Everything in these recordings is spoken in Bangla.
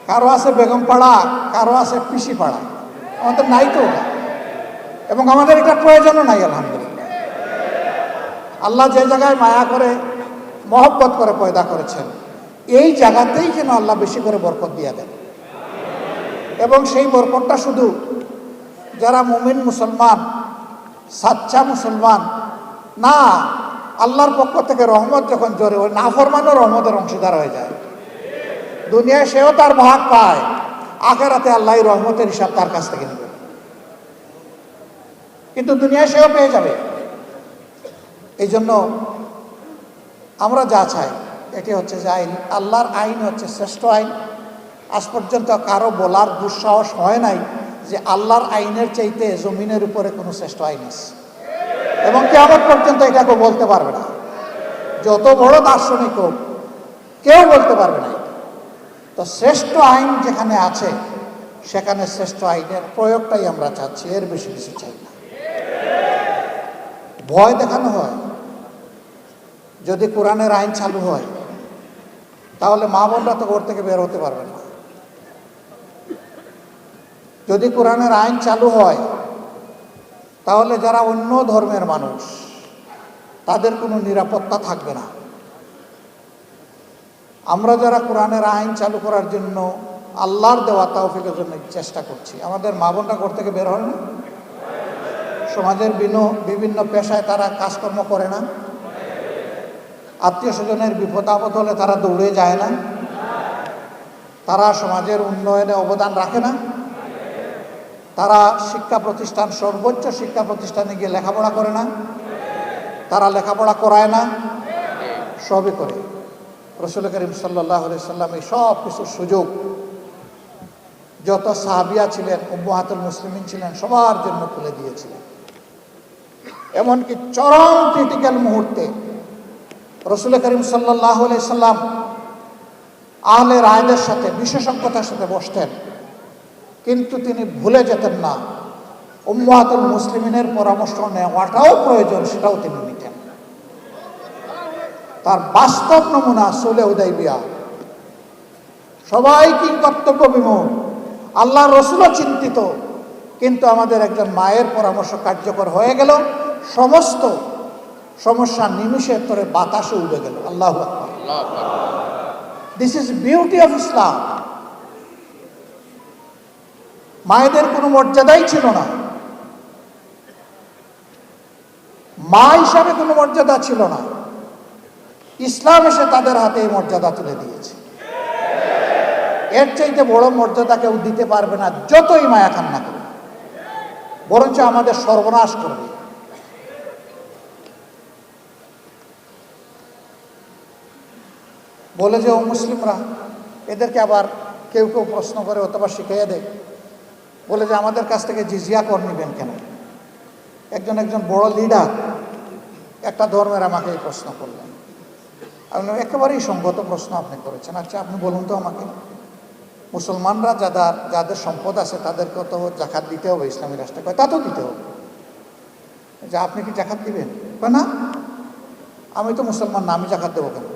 কারো আছে বেগম পাড়া, কারো আছে পিসি পাড়া, আমাদের নাই তো ওটা। এবং আমাদের এটা প্রয়োজনও নাই। আলহামদুলিল্লাহ, আল্লাহ যে জায়গায় মায়া করে মহব্বত করে পয়দা করেছেন, এই জায়গাতেই যেন আল্লাহ বেশি করে বরকত দিয়ে দেন। এবং সেই বরকতটা শুধু যারা মুমিন মুসলমান, সাচ্চা মুসলমান না, আল্লাহর পক্ষ থেকে রহমত যখন জোরে ওই নাফরমানও রহমতের অংশীদার হয়ে যায়। দুনিয়ায় সেও তার ভাগ পায়, আখেরাতে আল্লাহ রহমতের হিসাব তার কাছ থেকে নেবে, কিন্তু দুনিয়ায় সেও পেয়ে যাবে। এই জন্য আমরা যা চাই এটি হচ্ছে যে আইন, আল্লাহর আইন হচ্ছে শ্রেষ্ঠ আইন। আজ পর্যন্ত কারো বলার দুঃসাহস হয় নাই যে আল্লাহর আইনের চাইতে জমিনের উপরে কোনো শ্রেষ্ঠ আইন আছে, এবং কিয়ামত পর্যন্ত এটা কেউ বলতে পারবে না। যত বড় দার্শনিক হোক, কেউ বলতে পারবে না। তো শ্রেষ্ঠ আইন যেখানে আছে সেখানে শ্রেষ্ঠ আইনের প্রয়োগটাই আমরা চাচ্ছি, এর বেশি কিছু চাই না। ভয় দেখানো হয়, যদি কোরআনের আইন চালু হয় তাহলে মা বোনরা তো ঘর থেকে বের হতে পারবে না। যদি কোরআনের আইন চালু হয় তাহলে যারা অন্য ধর্মের মানুষ তাদের কোনো নিরাপত্তা থাকবে না। আমরা যারা কোরআনের আইন চালু করার জন্য আল্লাহর দেওয়া তৌফিকের জন্য চেষ্টা করছি, আমাদের মা বোনরা ঘর থেকে বের হয় না, সমাজের বিভিন্ন পেশায় তারা কাজকর্ম করে না, আত্মীয় স্বজনের বিপদ আপদ হলে তারা দৌড়ে যায় না, তারা সমাজের উন্নয়নে অবদান রাখে না, তারা শিক্ষা প্রতিষ্ঠান, সর্বোচ্চ শিক্ষা প্রতিষ্ঠানে গিয়ে লেখাপড়া করে না, তারা লেখাপড়া করায় না, সবই করে। রাসূল করিম সাল্লাল্লাহু আলাইহি সাল্লাম এই সব কিছুর সুযোগ যত সাহাবিয়া ছিলেন, উম্মাহাতুল মুসলিমিন ছিলেন, সবার জন্য খুলে দিয়েছিলেন। এমনকি চরম ক্রিটিক্যাল মুহূর্তে রাসূল করিম সাল্লাল্লাহু আলাইহি সাল্লাম আহলে রায়দের সাথে, বিশেষজ্ঞতার সাথে বসতেন, কিন্তু তিনি ভুলে যেতেন না উম্মাহাতুল মুসলিমিনের পরামর্শ নেওয়াটাও প্রয়োজন, সেটাও তিনি নিতেন। তার বাস্তব নমুনা সুলহে হুদাইবিয়া। সবাই কি কর্তব্য বিমূঢ়, আল্লাহ রসুলও চিন্তিত, কিন্তু আমাদের একজন মায়ের পরামর্শ কার্যকর হয়ে গেল, সমস্ত সমস্যা নিমিষের তরে বাতাসে উড়ে গেল। আল্লাহু আকবার। This is beauty of Islam. মায়েদের কোনো মর্যাদাই ছিল না, মা হিসাবে কোনো মর্যাদা ছিল না। ইসলাম এসে তাদের হাতে এই মর্যাদা তুলে দিয়েছে। এর চাইতে বড় মর্যাদা কেউ দিতে পারবে না, যতই মায়া কান্না করে, বরঞ্চ আমাদের সর্বনাশ করবে। বলে যে ও মুসলিমরা, এদেরকে আবার কেউ কেউ প্রশ্ন করে অথবা শিখিয়ে দেয়, বলে যে আমাদের কাছ থেকে জিজিয়া কর নিবেন কেন? একজন বড় লিডার একটা ধর্মের আমাকে এই প্রশ্ন করলেন। আমি একেবারেই সঙ্গত প্রশ্ন আপনি করেছেন। আচ্ছা, আপনি বলুন তো আমাকে, মুসলমানরা যাদের সম্পদ আছে তাদেরকে তো জাকাত দিতে হবে ইসলামী রাষ্ট্রে, তা তো দিতে হবে, যে আপনি কি জাকাত দিবেন? না, আমি তো মুসলমান না, আমি জাকাত দেবো কেন?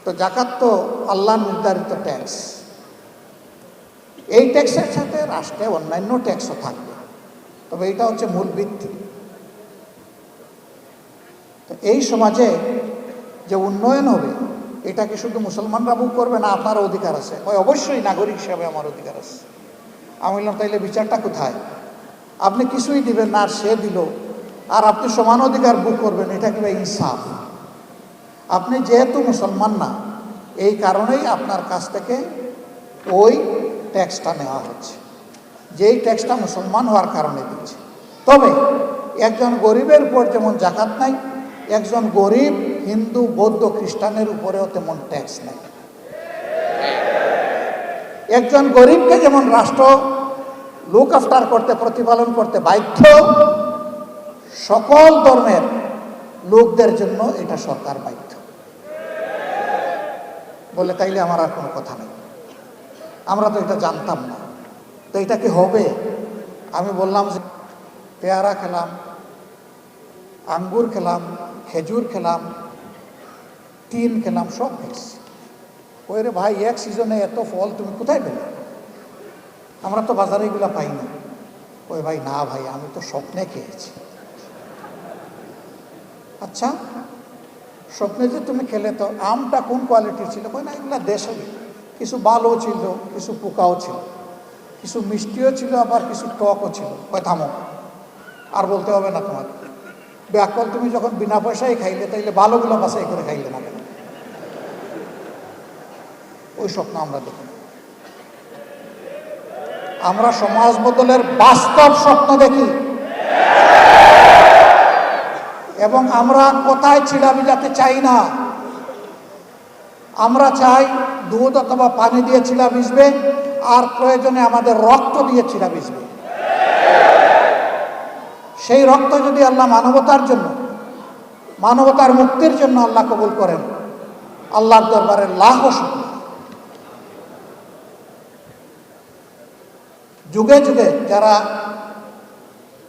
তো জাকাত তো আল্লাহ নির্ধারিত ট্যাক্স, এই ট্যাক্সের সাথে রাষ্ট্রে অন্যান্য ট্যাক্সও থাকবে, তবে এটা হচ্ছে মূল ভিত্তি। তো এই সমাজে যে উন্নয়ন হবে, এটা কি শুধু মুসলমানরা ভোগ করবে না, আপনারও অধিকার আছে? অবশ্যই, নাগরিক হিসাবে আমার অধিকার আছে। আমি বললাম তাইলে বিচারটা কোথায়? আপনি কিছুই দিবেন না আর সে দিল, আর আপনি সমান অধিকার ভোগ করবেন, এটা কি ভাই ইনসাফ? আপনি যেহেতু মুসলমান না, এই কারণেই আপনার কাছ থেকে ওই ট্যাক্সটা নেওয়া হচ্ছে, যেই ট্যাক্সটা মুসলমান হওয়ার কারণে দিচ্ছে। তবে একজন গরিবের উপর যেমন জাকাত নাই, একজন গরিব হিন্দু, বৌদ্ধ, খ্রিস্টানের উপরেও তেমন ট্যাক্স নেই। একজন গরিবকে যেমন রাষ্ট্র লুক আফটার করতে, প্রতিপালন করতে বাধ্য, সকল ধর্মের লোকদের জন্য এটা সরকার বাধ্য। বলে তাইলে আমার আর কোনো কথা নেই, আমরা তো এটা জানতাম না, তো এটা কি হবে? আমি বললাম যে পেয়ারা খেলাম, আঙ্গুর খেলাম, খেজুর খেলাম, তিন খেলাম, সব খেয়েছি। ওই রে ভাই, এক সিজনে এত ফল তুমি কোথায় পেলে? আমরা তো বাজারে এগুলো পাই না। ওই ভাই, না ভাই, আমি তো স্বপ্নে খেয়েছি। আচ্ছা, স্বপ্নে যে তুমি খেলে, তো আমটা কোন কোয়ালিটির ছিল? কই না, এগুলো দেশালি, কিছু ভালো ছিল, কিছু পোকাও ছিল, কিছু মিষ্টিও ছিল, আবার কিছু টকও ছিল। কই থামো, আর বলতে হবে না তোমাকে। ব্যাকল, তুমি যখন বিনা পয়সায় খাইলে, তাইলে ভালোগুলো বাছাই করে খাইলে না কেন? ওই স্বপ্ন আমরা দেখি। আমরা সমাজ বদলের বাস্তব স্বপ্ন দেখি, এবং আমরা কোথায় ছিড়া ভিজাতে চাই না। আমরা চাই দুধ অথবা পানি দিয়ে ছিড়া ভিজবে, আর প্রয়োজনে আমাদের রক্ত দিয়ে ছিড়া ভিজবে। সেই রক্ত যদি আল্লাহ মানবতার জন্য, মানবতার মুক্তির জন্য আল্লাহ কবুল করেন, আল্লাহর দরবারে লাখো শুকর। যুগে যুগে যারা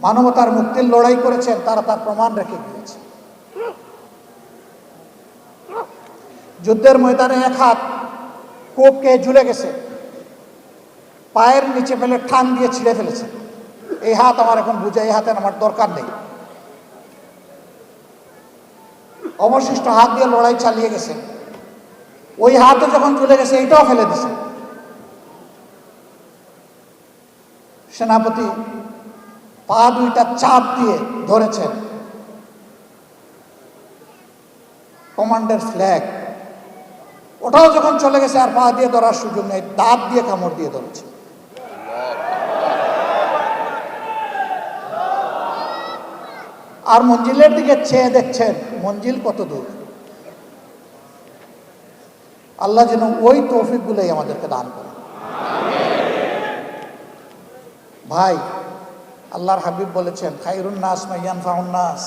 মানবতার মুক্তির লড়াই করেছেন, তারা তার প্রমাণ রেখে গিয়েছে। যুদ্ধের ময়দানে এক হাত কোপকে ঝুলে গেছে, পায়ের নিচে ফেলে ঠান দিয়ে ছিঁড়ে ফেলেছে। এই হাত আমার এখন বুঝে, এই হাতের আমার দরকার নেই। অবশিষ্ট হাত দিয়ে লড়াই চালিয়ে গেছে। ওই হাতও যখন ঝুলে গেছে, এইটাও ফেলে দিছে। সেনাপতি পা দুইটা চাপ দিয়ে ধরেছেন কমান্ডার ফ্ল্যাগ, ওটাও যখন চলে গেছে, আর পা দিয়ে ধরার সুযোগ নেই, দাঁত দিয়ে কামড় দিয়ে ধরেছে। আর মঞ্জিলের দিকে চেয়ে দেখছেন মঞ্জিল কত দূর। আল্লাহ যেন ওই তৌফিকগুলোই আমাদেরকে দান করে। ভাই, আল্লাহর হাবিব বলেছেন, খায়রুন নাস মান ইয়ানফাউন নাস।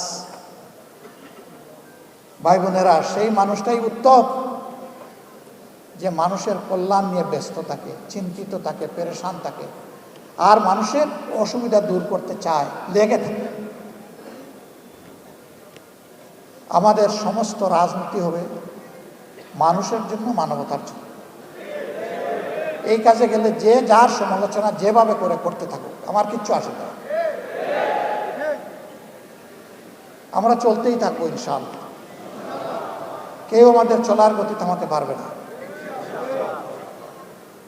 ভাই বোনেরা, সেই মানুষটাই উত্তম যে মানুষের কল্যাণ নিয়ে ব্যস্ত থাকে, চিন্তিত থাকে, পেরেশান থাকে, আর মানুষের অসুবিধা দূর করতে চায়, লেগে থাকে। আমাদের সমস্ত রাজনীতি হবে মানুষের জন্য, মানবতার জন্য। এই কাজে গেলে যে যার সমালোচনা যেভাবে করে করতে থাকুক, আমার কিচ্ছু আসে না। আমরা চলতেই থাকবো ইনশাআল্লাহ। কেউ আমাদের চলার গতি থামাতে পারবে না,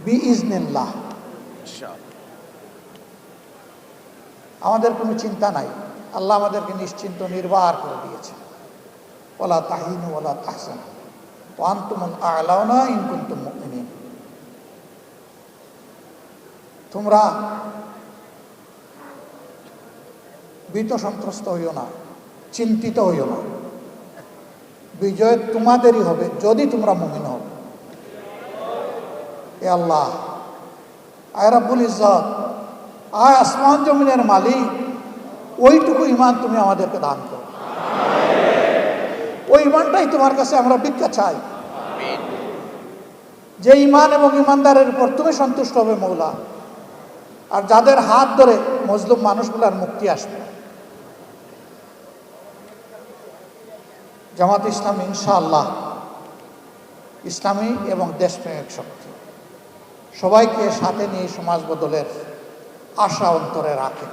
বিইজনিল্লাহ। আমাদের কোনো চিন্তা নাই, আল্লাহ আমাদেরকে নিশ্চিন্ত নির্বাহ করে দিয়েছে। ওয়ালা তাহিনু ওয়ালা তাহজানু ওয়া আনতুমুল আ'লাউনা ইন কুনতুম মুমিনিন। তোমরা ভীত সন্ত্রস্ত হইও না, চিন্তিত হইও না। বিজয় তোমাদেরই হবে যদি তোমরা মুমিন হও। এ আল্লাহ, আয় রাব্বুল ইজ্জত, আয় আসমান জমিনের মালিক, ওইটুকু ঈমান তুমি আমাদেরকে দান করো। ওই ঈমানটাই তোমার কাছে আমরা ভিক্ষা চাই, যে ঈমান এবং ঈমানদারের উপর তুমি সন্তুষ্ট হবে মৌলা, আর যাদের হাত ধরে মজলুম মানুষগুলার মুক্তি আসবে। জামাত ইসলামী ইনশাআল্লাহ ইসলামী এবং দেশপ্রেমিক শক্তি, সবাইকে সাথে নিয়ে সমাজ বদলের আশা অন্তরে রাখে।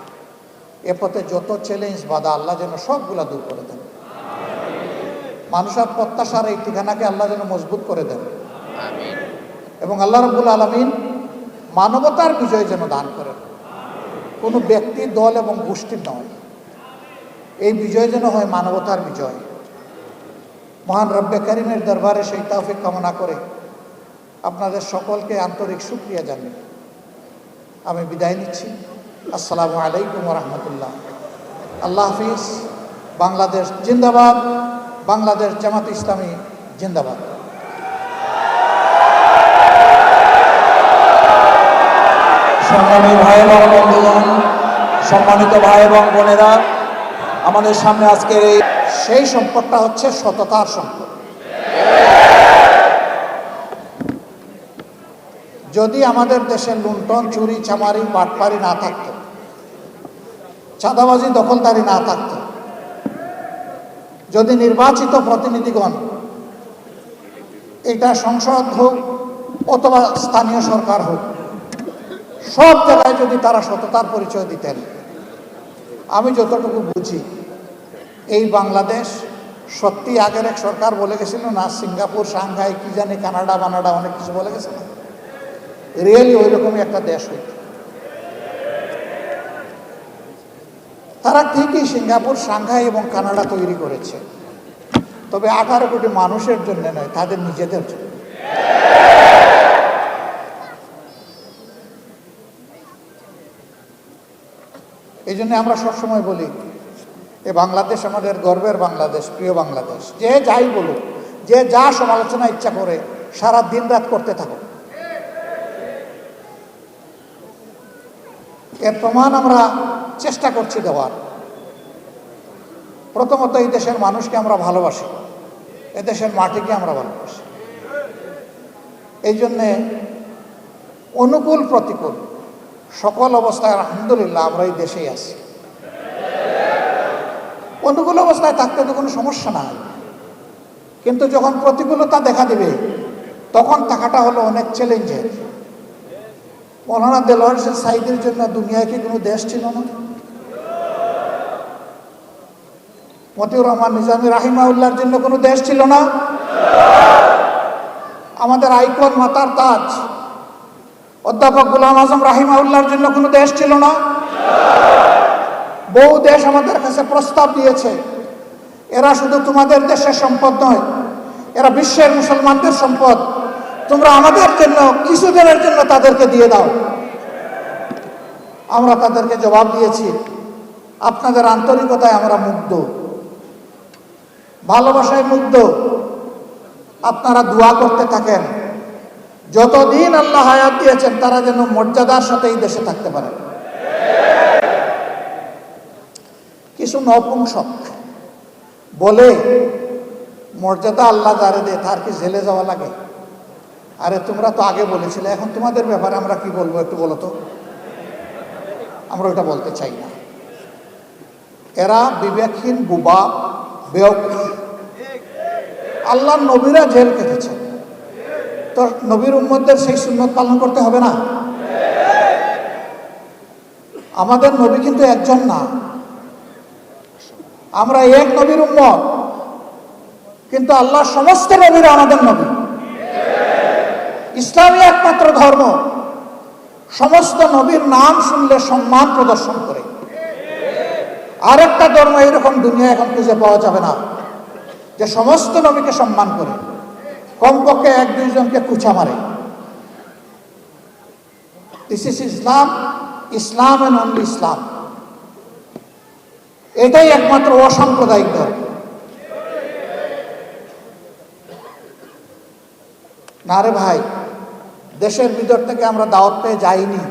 এ পথে যত চ্যালেঞ্জ বাধা, আল্লাহ যেন সবগুলা দূর করে দেন। মানুষের প্রত্যাশার এই ঠিকানাকে আল্লাহ যেন মজবুত করে দেন, এবং আল্লাহ রাব্বুল আলামিন মানবতার বিজয় যেন দান করেন, কোনো ব্যক্তি, দল এবং গোষ্ঠীর নয়। এই বিজয় যেন হয় মানবতার বিজয়। মহান রব্বে কারিমের দরবারে সেই তৌফিক কামনা করে আপনাদের সকলকে আন্তরিক শুকরিয়া জানাই আমি বিদায় নিচ্ছি। আসসালামু আলাইকুম ওয়া রাহমাতুল্লাহ। আল্লাহ হাফিজ। বাংলাদেশ জিন্দাবাদ, বাংলাদেশ জামাত ইসলামী জিন্দাবাদ। সংগ্রামী ভাই এবং বন্ধুগণ, সম্মানিত ভাই এবং বোনেরা, আমাদের সামনে আজকের এই সেই সম্পদটা হচ্ছে সততার সম্পদ। যদি আমাদের দেশে লুণ্ঠন, চুরি, চামারি, বাটপারি না থাকতো, চাঁদাবাজি, দখলদারি না থাকতো, যদি নির্বাচিত প্রতিনিধিগণ, এটা সংসদ হোক অথবা স্থানীয় সরকার হোক, সব জায়গায় যদি তারা সততার পরিচয় দিতেন, আমি যতটুকু বুঝি এই বাংলাদেশ সত্যি আগের এক সরকার বলে গেছিল না, সিঙ্গাপুর, সাংহাই, কি জানি, কানাডা বানাডা অনেক কিছু বলে গেছে না, রিয়েলি ওই রকমই একটা দেশ হইত। তারা ঠিকই সিঙ্গাপুর, সাংহাই এবং কানাডা তৈরি করেছে, তবে 18 কোটি মানুষের জন্য নয়, তাদের নিজেদের জন্য। এই জন্য আমরা সবসময় বলি এ বাংলাদেশ আমাদের গর্বের বাংলাদেশ, প্রিয় বাংলাদেশ। যে যাই বলুক, যে যা সমালোচনা ইচ্ছা করে সারা দিন রাত করতে থাকুক, এর প্রমাণ আমরা চেষ্টা করছি দেওয়ার। প্রথমত এই দেশের মানুষকে আমরা ভালোবাসি, এদেশের মাটিকে আমরা ভালোবাসি। এই জন্যে অনুকূল প্রতিকূল সকল অবস্থায় আলহামদুলিল্লাহ আমরা এই দেশেই আছি। অনুকূল অবস্থায় থাকতে তো কোনো সমস্যা নাই, কিন্তু যখন প্রতিকূলতা দেখা দিবে তখন থাকাটা হলো অনেক চ্যালেঞ্জের। মৌলানা দেলোয়ার হোসেন সাঈদীর জন্য দুনিয়ায় কি কোনো দেশ ছিল না? মতিউর রহমান নিজামী রাহিমাহুল্লাহর জন্য কোনো দেশ ছিল না? আমাদের আইকন, মাতার তাজ অধ্যাপক গোলাম আজম রাহিমাহুল্লাহর জন্য কোনো দেশ ছিল না? বহু দেশ আমাদের কাছে প্রস্তাব দিয়েছে, এরা শুধু তোমাদের দেশের সম্পদ নয়, এরা বিশ্বের মুসলমানদের সম্পদ, তোমরা আমাদের জন্য কিছুদিনের জন্য তাদেরকে দিয়ে দাও। আমরা তাদেরকে জবাব দিয়েছি, আপনাদের আন্তরিকতায় আমরা মুগ্ধ, ভালোবাসায় মুগ্ধ। আপনারা দোয়া করতে থাকেন, যতদিন আল্লাহ হায়াত দিয়েছেন তারা যেন মর্যাদার সাথে এই দেশে থাকতে পারে। কিছু নপুংসক বলে মর্যাদা আল্লাহ যারে দেয় তার কি জেলে যাওয়া লাগে? আরে তোমরা তো আগে বলেছিলে, এখন তোমাদের ব্যাপারে আমরা কি বলবো একটু বলো তো। আমরা ওটা বলতে চাই না। এরা বিবেকহীন, বুবা, বেওকুফ। আল্লাহর নবীরা জেল কেটেছে, তো নবীর উম্মতদের সেই সুন্নত পালন করতে হবে না? আমাদের নবী কিন্তু একজন না, আমরা এক নবীর উম্মত, কিন্তু আল্লাহর সমস্ত নবীরা আমাদের নবী। ইসলামই একমাত্র ধর্ম সমস্ত নবীর নাম শুনলে সম্মান প্রদর্শন করে। আরেকটা ধর্ম এরকম দুনিয়া এখন খুঁজে পাওয়া যাবে না যে সমস্ত নবীকে সম্মান করে, কমপক্ষে 1-2 জনকে কুচা মারে। This is Islam, Islam and only Islam. এটাই একমাত্র অসাম্প্রদায়িক ধর্ম। না রে ভাই, দেশের ভিতর থেকে আমরা দাওয়াত পেয়ে যাইনি,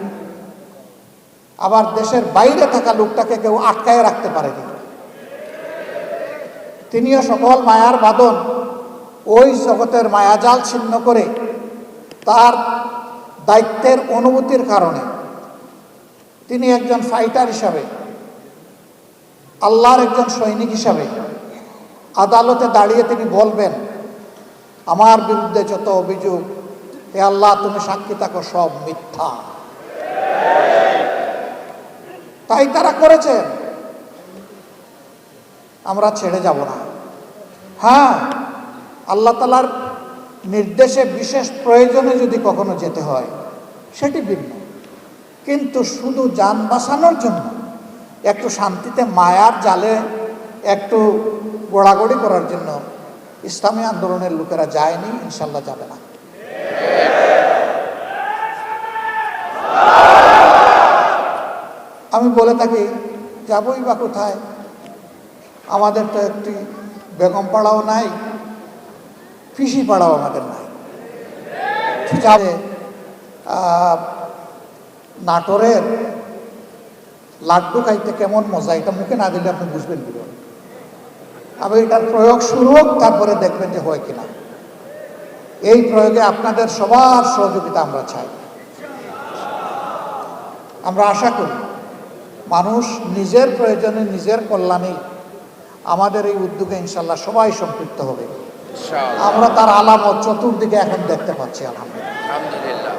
আবার দেশের বাইরে থাকা লোকটাকে কেউ আটকায় রাখতে পারেনি। তিনিও সকল মায়ার বাঁধন, ওই জগতের মায়াজাল ছিন্ন করে তার দায়িত্বের অনুভূতির কারণে তিনি একজন ফাইটার হিসাবে, আল্লাহর একজন সৈনিক হিসাবে আদালতে দাঁড়িয়ে তিনি বলবেন, আমার বিরুদ্ধে যত অভিযোগ, হে আল্লাহ তুমি সাক্ষী থাকো, সব মিথ্যা। তাই তারা করেছেন, আমরা ছেড়ে যাব না। হ্যাঁ, আল্লাহ তাআলার নির্দেশে বিশেষ প্রয়োজনে যদি কখনো যেতে হয় সেটি ভিন্ন, কিন্তু শুধু যান বাঁচানোর জন্য, একটু শান্তিতে মায়ার জালে একটু গোড়াগড়ি করার জন্য ইসলামী আন্দোলনের লোকেরা যায়নি, ইনশাল্লাহ যাবে না। আমি বলে থাকি, যাবই বা কোথায়? আমাদের তো একটি বেগম পাড়াও নাই, পিসি পাড়াও আমাদের নাই। যাবে নাটোরের লাড্ডু খাইতে কেমন মজা, এটা মুখে না দিলে আপনি বুঝবেন কি? আবার এটার প্রয়োগ শুরু হোক, তারপরে দেখবেন যে হয় কিনা। এই প্রয়োগে আপনাদের সবার সহযোগিতা আমরা চাই। আমরা আশা করি মানুষ নিজের প্রয়োজনে, নিজের কল্যাণে আমাদের এই উদ্যোগে ইনশাল্লাহ সবাই সম্পৃক্ত হবে। আমরা তার আলামত চতুর্দিকে এখন দেখতে পাচ্ছি আলহামদুলিল্লাহ। আলহামদুলিল্লাহ।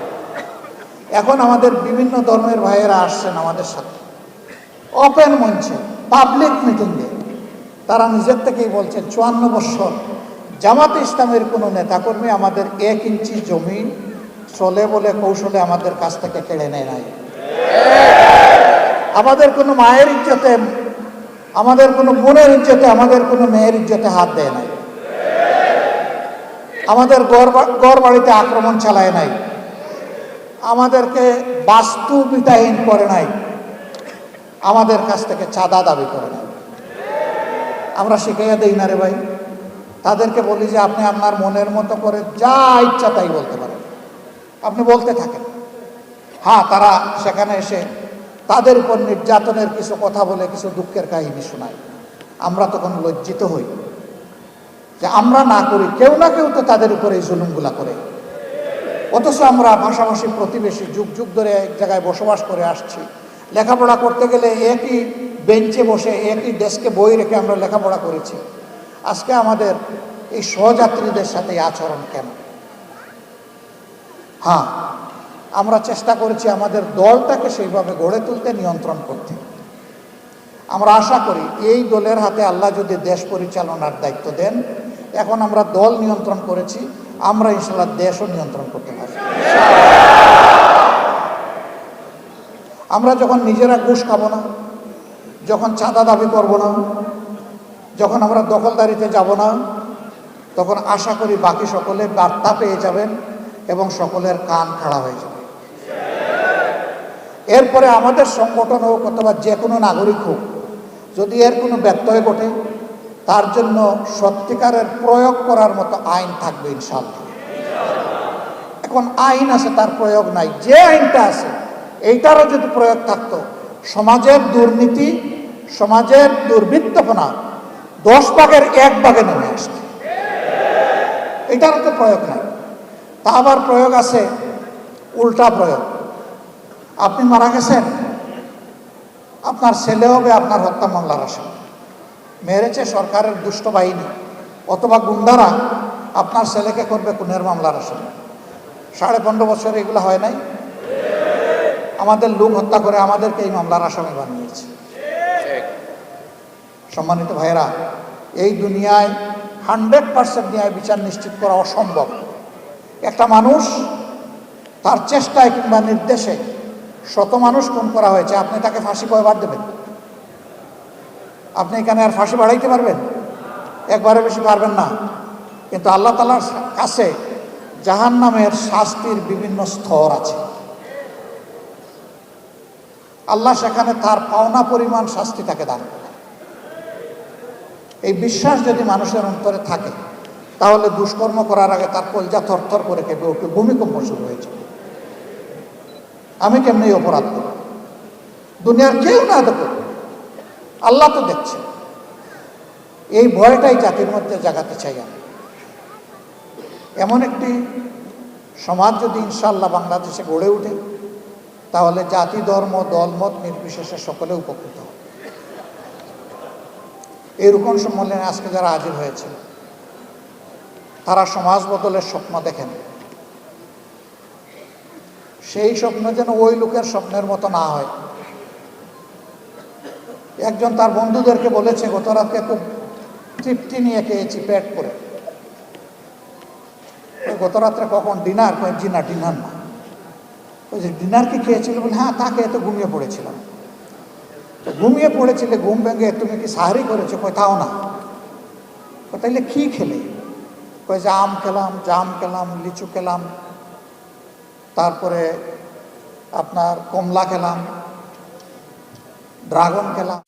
এখন আমাদের বিভিন্ন ধর্মের ভাইয়েরা আসছেন আমাদের সাথে ওপেন মঞ্চে পাবলিক মিটিংয়ে, তারা নিজের থেকেই বলছেন 54 বছর জামাতে ইসলামের কোনো নেতাকর্মী আমাদের 1 ইঞ্চি জমি চলে বলে কৌশলে আমাদের কাছ থেকে কেড়ে নেয় নাই। আমাদের কোনো মায়ের ইজ্জতে, আমাদের কোনো বোনের ইজ্জতে, আমাদের কোনো মেয়ের ইজ্জতে হাত দেয় নাই। আমাদের ঘর বাড়িতে আক্রমণ চালায় নাই, আমাদেরকে বাস্তুবিতাহীন করে নাই, আমাদের কাছ থেকে চাঁদা দাবি করে নাই। আমরা শিখাইয়া দেই না রে ভাই, তাদেরকে বলি যে আপনি আপনার মনের মতো করে যা ইচ্ছা তাই বলতে পারেন, আপনি বলতে থাকেন। হ্যাঁ, তারা সেখানে এসে তাদের উপর নির্যাতনের কিছু কথা বলে কিছু দুঃখের কাহিনী শোনায়। আমরা তখন লজ্জিত হই যে আমরা না করি, কেউ না কেউ তো তাদের উপরে এই জুলুমগুলা করে। অথচ আমরা ভাষাভাষী প্রতিবেশী, যুগ যুগ ধরে এক জায়গায় বসবাস করে আসছি। লেখাপড়া করতে গেলে একই বেঞ্চে বসে একই ডেস্কে বই রেখে আমরা লেখাপড়া করেছি। আজকে আমাদের এই সহযাত্রীদের সাথে এই আচরণ কেন? হ্যাঁ, আমরা চেষ্টা করেছি আমাদের দলটাকে সেইভাবে গড়ে তুলতে, নিয়ন্ত্রণ করতে। আমরা আশা করি এই দলের হাতে আল্লাহ যদি দেশ পরিচালনার দায়িত্ব দেন, এখন আমরা দল নিয়ন্ত্রণ করেছি, আমরা ইনশাআল্লাহ দেশও নিয়ন্ত্রণ করতে পারি। আমরা যখন নিজেরা ঘুষ খাবো না, যখন চাঁদা দাবি করব না, যখন আমরা দখলদারিতে যাব না, তখন আশা করি বাকি সকলে বার্তা পেয়ে যাবেন এবং সকলের কান খাড়া হয়ে যাবে। এরপরে আমাদের সংগঠন হোক অথবা যে কোনো নাগরিক হোক, যদি এর কোনো ব্যত্যয় ঘটে, তার জন্য সত্যিকারের প্রয়োগ করার মতো আইন থাকবে ইনশাআল্লাহ। এখন আইন আছে, তার প্রয়োগ নাই। যে আইনটা আছে এইটারও যদি প্রয়োগ থাকতো, সমাজের দুর্নীতি, সমাজের দুর্বৃত্তপনা 10 ভাগের 1 ভাগে নেমে আসছে। এটারও তো প্রয়োগ নাই। তা আবার প্রয়োগ আছে উল্টা প্রয়োগ। আপনি মারা গেছেন, আপনার ছেলে হবে আপনার হত্যা মামলার আসামি। মেরেছে সরকারের দুষ্ট বাহিনী অথবা গুন্ডারা, আপনার ছেলেকে করবে খুনের মামলার আসামি। 15.5 বছর এগুলো হয় নাই? আমাদের লোক হত্যা করে আমাদেরকে এই মামলার আসামি বানিয়েছে। সম্মানিত ভাইয়েরা, এই দুনিয়ায় 100% ন্যায় বিচার নিশ্চিত করা অসম্ভব। একটা মানুষ তার চেষ্টায় কিংবা নির্দেশে 100 মানুষ খুন করা হয়েছে, আপনি তাকে ফাঁসি কয়বার দেবেন? আপনি এখানে আর ফাঁসি বাড়াইতে পারবেন? একবারে বেশি পারবেন না। কিন্তু আল্লাহ তাআলার কাছে জাহান্নামের শাস্তির বিভিন্ন স্তর আছে। আল্লাহ সেখানে তার পাওনা পরিমাণ শাস্তি তাকে দান করে। এই বিশ্বাস যদি মানুষের অন্তরে থাকে, তাহলে দুষ্কর্ম করার আগে তার কলজা থরথর করে কেঁপে উঠবে, ভূমিকম্প শুরু হয়েছে। আমি কেমনি অপরাধ করব? দুনিয়ার কেউ না দেখো, আল্লাহ তো দেখছে। এই ভয়টাই জাতির মধ্যে জাগাতে চাই আমি। এমন একটি সমাজ যদি ইনশাআল্লাহ বাংলাদেশে গড়ে ওঠে, তাহলে জাতি, ধর্ম, দলমত নির্বিশেষে সকলে উপকৃত হবে। এই রূপন সম্মেলনে আজকে যারা হাজির হয়েছে, তারা সমাজ বদলের স্বপ্ন দেখেন। সেই স্বপ্ন যেন ওই লোকের স্বপ্নের মতো না হয়। একজন তার বন্ধুদেরকে বলেছে, গত রাতে খুব তৃপ্তি নিয়ে খেয়েছি পেট করে। গত রাত্রে কখন ডিনার? জি না, ডিনার না। ওই যে ডিনার কি খেয়েছিল? বলে হ্যাঁ, তা খেয়ে তো ঘুমিয়ে পড়েছিলাম। ঘুমিয়ে পড়েছিলে, ঘুম ভেঙে তুমি কি সাহারি করেছো? কোথাও না। তাইলে কি খেলে? কই যে আম খেলাম, জাম খেলাম, লিচু খেলাম, তারপরে আপনার কমলা খেলাম, ড্রাগন খেলাম।